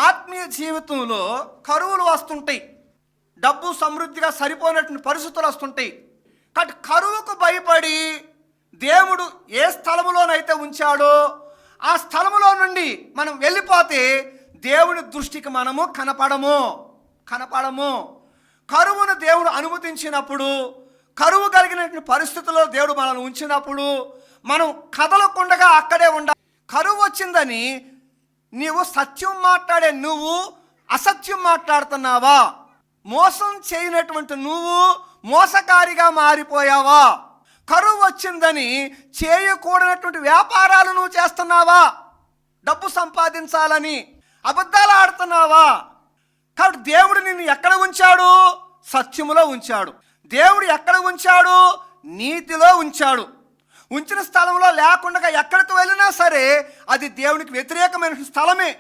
ఆత్మీయ జీవితంలో కరువులు వస్తుంటాయి, డబ్బు సమృద్ధిగా సరిపోయినటువంటి పరిస్థితులు వస్తుంటాయి. కాబట్టి కరువుకు భయపడి దేవుడు ఏ స్థలములోనైతే ఉంచాడో ఆ స్థలములో నుండి మనం వెళ్ళిపోతే దేవుని దృష్టికి మనము కనపడము. కరువును దేవుడు అనుమతించినప్పుడు, కరువు కలిగినటువంటి పరిస్థితుల్లో దేవుడు మనల్ని ఉంచినప్పుడు మనం కదలకుండగా అక్కడే ఉండాలి. కరువు వచ్చిందని నీవు సత్యం మాట్లాడే నువ్వు అసత్యం మాట్లాడుతున్నావా? మోసం చేయనటువంటి నువ్వు మోసకారిగా మారిపోయావా? కరువు వచ్చిందని చేయకూడనటువంటి వ్యాపారాలు నువ్వు చేస్తున్నావా? డబ్బు సంపాదించాలని అబద్ధాలు ఆడుతున్నావా? కాబట్టి దేవుడు నిన్ను ఎక్కడ ఉంచాడు? సత్యములో ఉంచాడు. దేవుడు ఎక్కడ ఉంచాడు? నీతిలో ఉంచాడు. ఉంచిన స్థలంలో లేకుండా ఎక్కడికి వెళ్ళినా సరే అది దేవునికి వ్యతిరేకమైన స్థలమే.